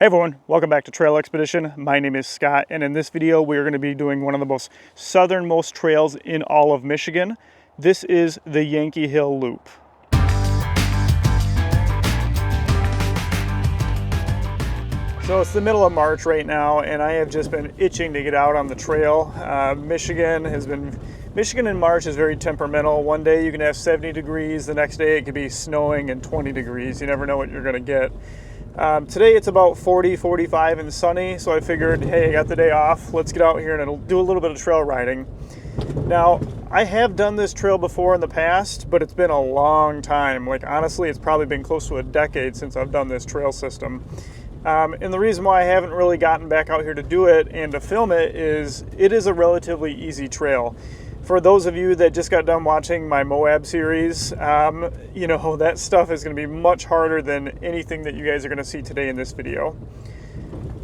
Hey everyone, welcome back to Trail Expedition. My name is Scott, and in this video we are going to be doing one of the most southernmost trails in all of Michigan. This is the Yankee Hill Loop. So it's the middle of March right now, and I have just been itching to get out on the trail. Michigan in March is very temperamental. One day you can have 70 degrees, the next day it could be snowing and 20 degrees. You never know what you're going to get. Today it's about 40, 45 and sunny, so I figured, hey, I got the day off, let's get out here and do a little bit of trail riding. Now, I have done this trail before in the past, but it's been a long time. Like, honestly, it's probably been close to a decade since I've done this trail system. And the reason why I haven't really gotten back out here to do it and to film it is a relatively easy trail. For those of you that just got done watching my Moab series, you know, that stuff is going to be much harder than anything that you guys are going to see today in this video.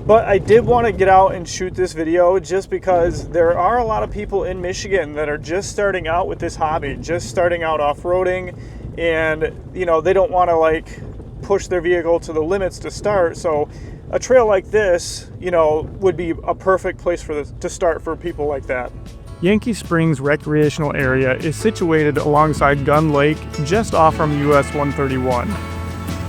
But I did want to get out and shoot this video just because there are a lot of people in Michigan that are just starting out with this hobby, just starting out off-roading, and, you know, they don't want to, like, push their vehicle to the limits to start. So a trail like this, you know, would be a perfect place to start for people like that. Yankee Springs Recreational Area is situated alongside Gun Lake, just off from US 131.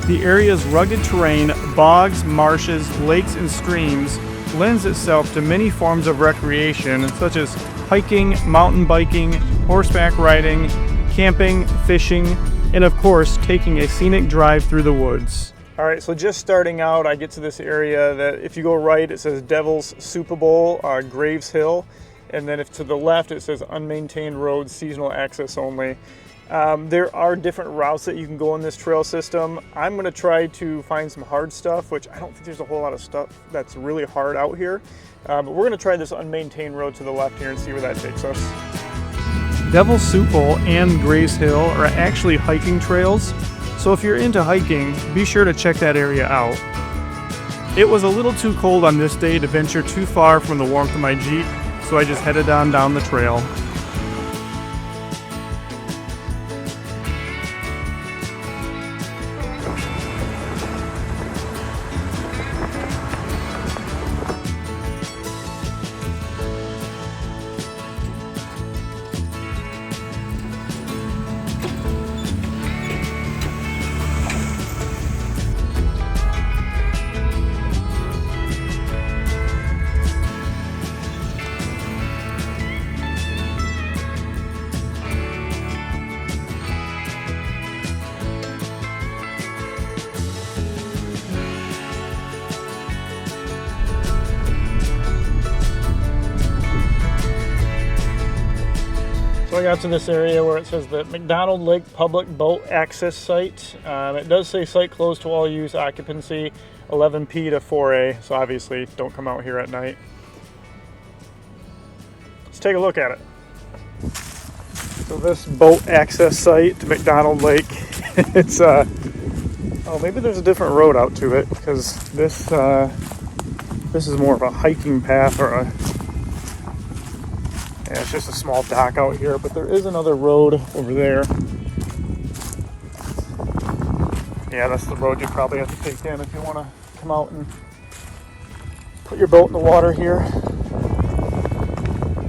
The area's rugged terrain, bogs, marshes, lakes, and streams lends itself to many forms of recreation such as hiking, mountain biking, horseback riding, camping, fishing, and of course, taking a scenic drive through the woods. All right, so just starting out, I get to this area that if you go right, it says Devil's Super Bowl, Graves Hill. And then if to the left, it says unmaintained roads, seasonal access only. There are different routes that you can go on this trail system. I'm gonna try to find some hard stuff, which I don't think there's a whole lot of stuff that's really hard out here. But we're gonna try this unmaintained road to the left here and see where that takes us. Devil's Soup Bowl and Graves Hill are actually hiking trails. So if you're into hiking, be sure to check that area out. It was a little too cold on this day to venture too far from the warmth of my Jeep, so I just headed on down the trail. So I got to this area where it says the McDonald Lake Public Boat Access Site. It does say site closed to all use, occupancy 11p to 4a, so obviously don't come out here at night. Let's take a look at it. So this boat access site to McDonald Lake, it's oh, maybe there's a different road out to it, because this is more of a hiking path, or yeah, it's just a small dock out here, but there is another road over there. Yeah, that's the road you probably have to take in if you want to come out and put your boat in the water here.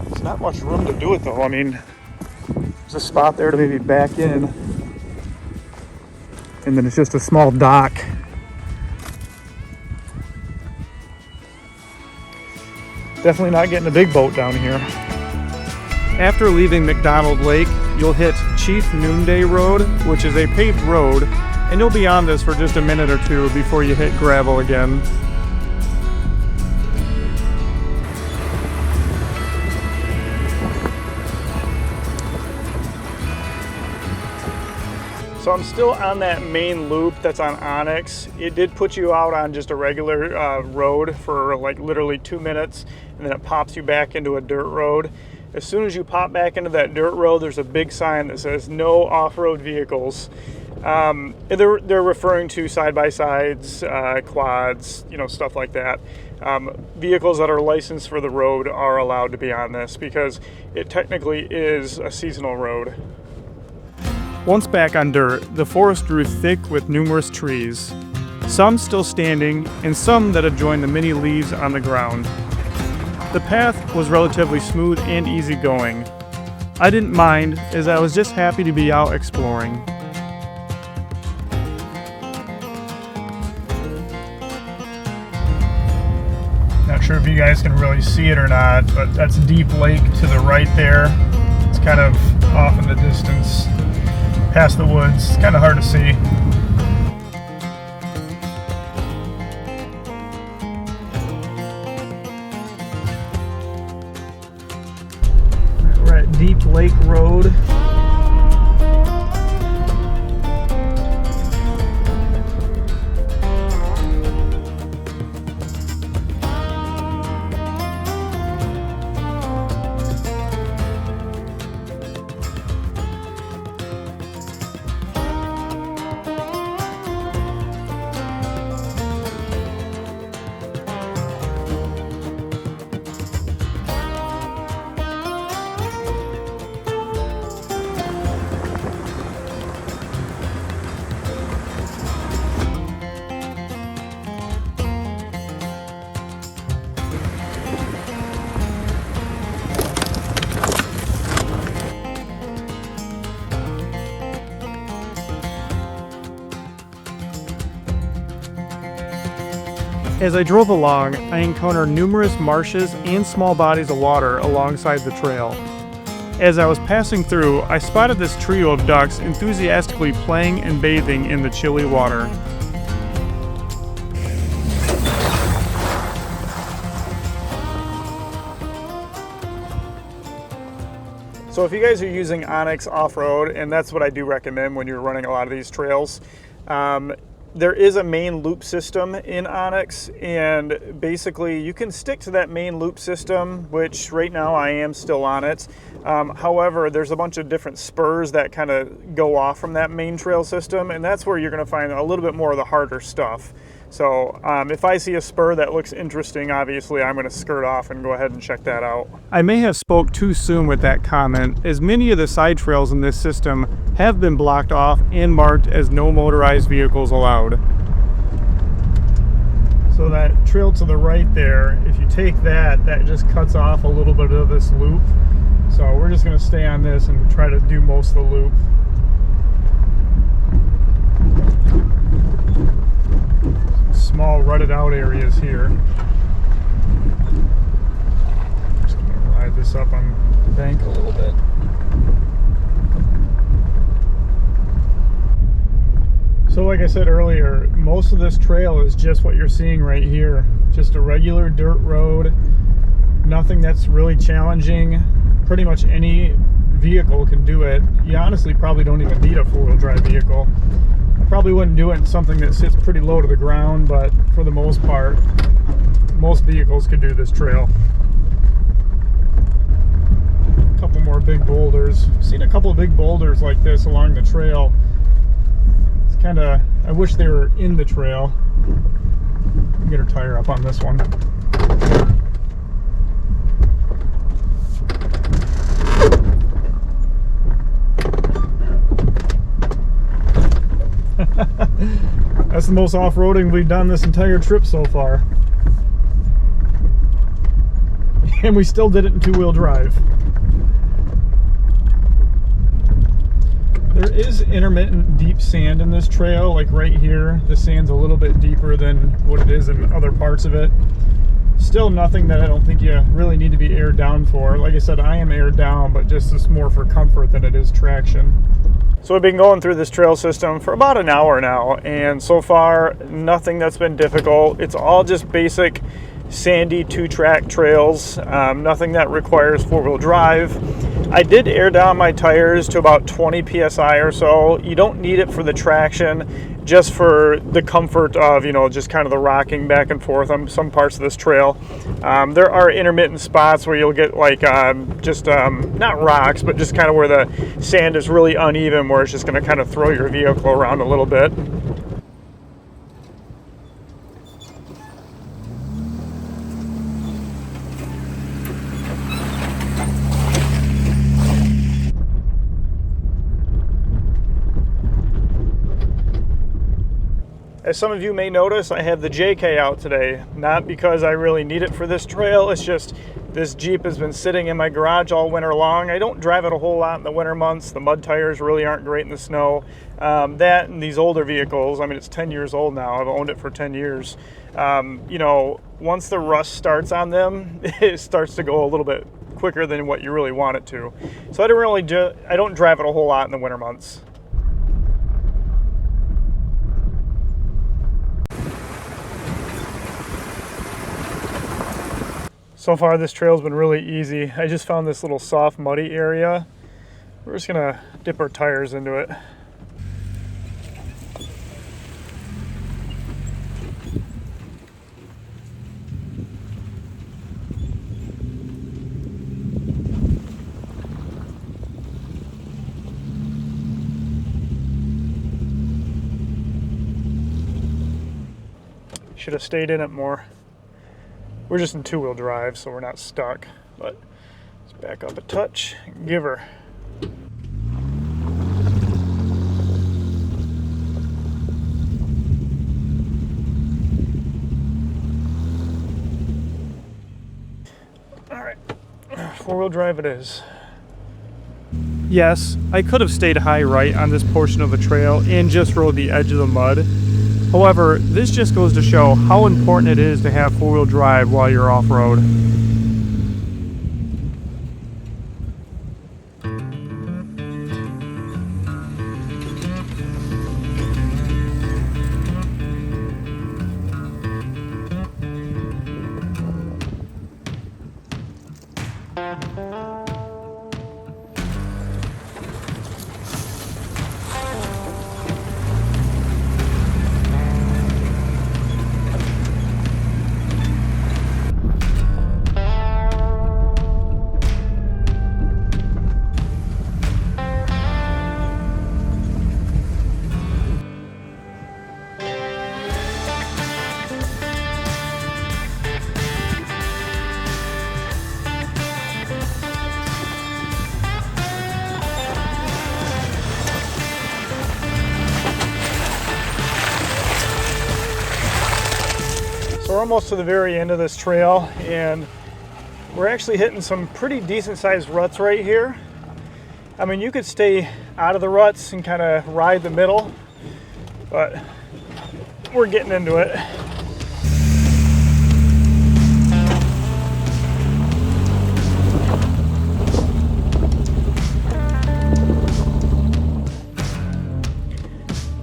There's not much room to do it though. I mean, there's a spot there to maybe back in, and then it's just a small dock. Definitely not getting a big boat down here. After leaving McDonald Lake, you'll hit Chief Noonday Road, which is a paved road, and you'll be on this for just a minute or two before you hit gravel again. So I'm still on that main loop that's on Onyx. It did put you out on just a regular road for like literally 2 minutes, and then it pops you back into a dirt road. As soon as you pop back into that dirt road, there's a big sign that says no off-road vehicles. They're referring to side-by-sides, quads, you know, stuff like that. Vehicles that are licensed for the road are allowed to be on this because it technically is a seasonal road. Once back on dirt, the forest grew thick with numerous trees. some still standing and some that had joined the many leaves on the ground. The path was relatively smooth and easygoing. I didn't mind, as I was just happy to be out exploring. Not sure if you guys can really see it or not, but that's Deep Lake to the right there. It's kind of off in the distance, past the woods. It's kind of hard to see. We're at Deep Lake Road. As I drove along, I encountered numerous marshes and small bodies of water alongside the trail. As I was passing through, I spotted this trio of ducks enthusiastically playing and bathing in the chilly water. So if you guys are using Onyx off-road, and that's what I do recommend when you're running a lot of these trails, there is a main loop system in Onyx, and basically you can stick to that main loop system, which right now I am still on it. However, there's a bunch of different spurs that kind of go off from that main trail system, and that's where you're going to find a little bit more of the harder stuff. So if I see a spur that looks interesting, obviously I'm going to skirt off and go ahead and check that out. I may have spoke too soon with that comment, as many of the side trails in this system have been blocked off and marked as no motorized vehicles allowed. So that trail to the right there, if you take that, that just cuts off a little bit of this loop. So we're just going to stay on this and try to do most of the loop. Small rutted out areas here. Just gonna ride this up on the bank a little bit. So like I said earlier, most of this trail is just what you're seeing right here. Just a regular dirt road. Nothing that's really challenging. Pretty much any vehicle can do it. You honestly probably don't even need a four-wheel drive vehicle. Probably wouldn't do it in something that sits pretty low to the ground, but for the most part, most vehicles could do this trail. A couple more big boulders. I've seen a couple of big boulders like this along the trail. It's kind of, I wish they were in the trail. Get her tire up on this one. That's the most off-roading we've done this entire trip so far. And we still did it in two-wheel drive. There is intermittent deep sand in this trail, like right here. The sand's a little bit deeper than what it is in other parts of it. Still nothing that I don't think you really need to be aired down for. Like I said, I am aired down, but just this more for comfort than it is traction. So we've been going through this trail system for about an hour now, and so far nothing that's been difficult. It's all just basic sandy two-track trails, nothing that requires four-wheel drive. I did air down my tires to about 20 psi or so. You don't need it for the traction, just for the comfort of, you know, just kind of the rocking back and forth on some parts of this trail. There are intermittent spots where you'll get like not rocks, but just kind of where the sand is really uneven, where it's just going to kind of throw your vehicle around a little bit. As some of you may notice, I have the JK out today, not because I really need it for this trail. It's just this Jeep has been sitting in my garage all winter long. I don't drive it a whole lot in the winter months. The mud tires really aren't great in the snow. That and these older vehicles, I mean, it's 10 years old now. I've owned it for 10 years. You know, once the rust starts on them, it starts to go a little bit quicker than what you really want it to. So I don't drive it a whole lot in the winter months. So far this trail's been really easy. I just found this little soft muddy area. We're just gonna dip our tires into it. Should have stayed in it more. We're just in two-wheel drive, so we're not stuck. But let's back up a touch, give her. All right, four-wheel drive it is. Yes, I could have stayed high right on this portion of the trail and just rode the edge of the mud. However, this just goes to show how important it is to have four-wheel drive while you're off-road. So we're almost to the very end of this trail, and we're actually hitting some pretty decent sized ruts right here. I mean, you could stay out of the ruts and kind of ride the middle, but we're getting into it.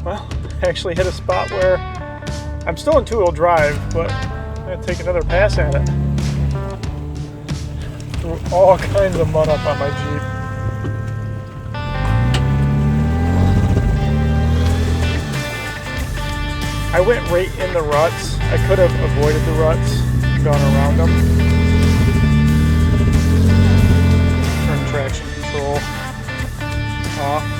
Well, I actually hit a spot where I'm still in two-wheel drive, but I'm gonna take another pass at it. Threw all kinds of mud up on my Jeep. I went right in the ruts. I could have avoided the ruts, gone around them. Turn traction control off.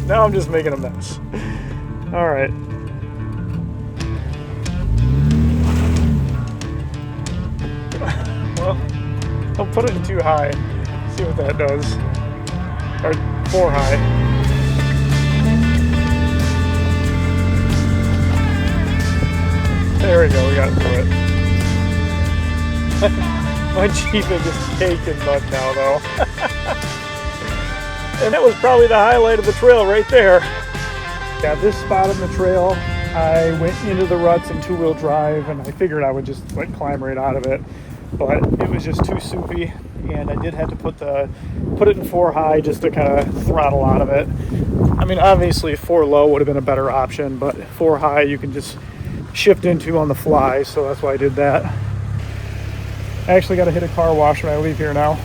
Now I'm just making a mess. All right. Well, I'll put it in too high. See what that does. Or 4 high. There we go, we got it through it. My Jeep is just caked in mud now though. And that was probably the highlight of the trail right there. Yeah, this spot on the trail, I went into the ruts in two-wheel drive, and I figured I would just like climb right out of it, but it was just too soupy, and I did have to put it in 4 high just to kind of throttle out of it. I mean, obviously 4 low would have been a better option, but 4 high you can just shift into on the fly, so that's why I did that. I actually got to hit a car wash when I leave here now.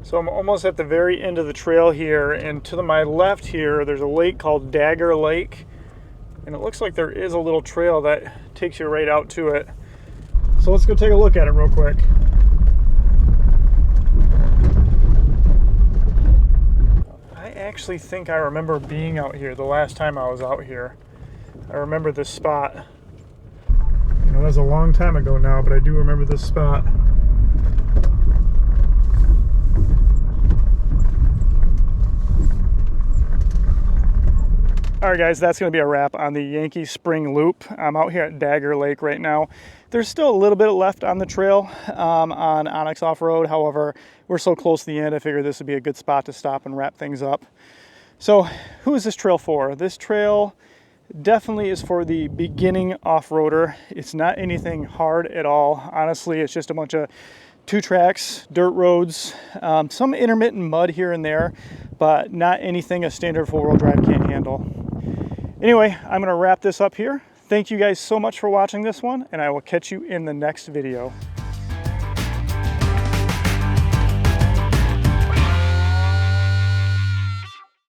So I'm almost at the very end of the trail here, and to my left here, there's a lake called Dagger Lake, and it looks like there is a little trail that takes you right out to it. So let's go take a look at it real quick. actually think I remember being out here the last time I was out here. I remember this spot. You know, that was a long time ago now, but I do remember this spot. All right, guys, that's going to be a wrap on the Yankee Spring Loop. I'm out here at Dagger Lake right now. There's still a little bit left on the trail on Onyx Off-Road. However, we're so close to the end, I figured this would be a good spot to stop and wrap things up. So who is this trail for? This trail definitely is for the beginning off-roader. It's not anything hard at all. Honestly, it's just a bunch of 2 tracks, dirt roads, some intermittent mud here and there, but not anything a standard 4-wheel drive can't handle. Anyway, I'm going to wrap this up here. Thank you guys so much for watching this one, and I will catch you in the next video.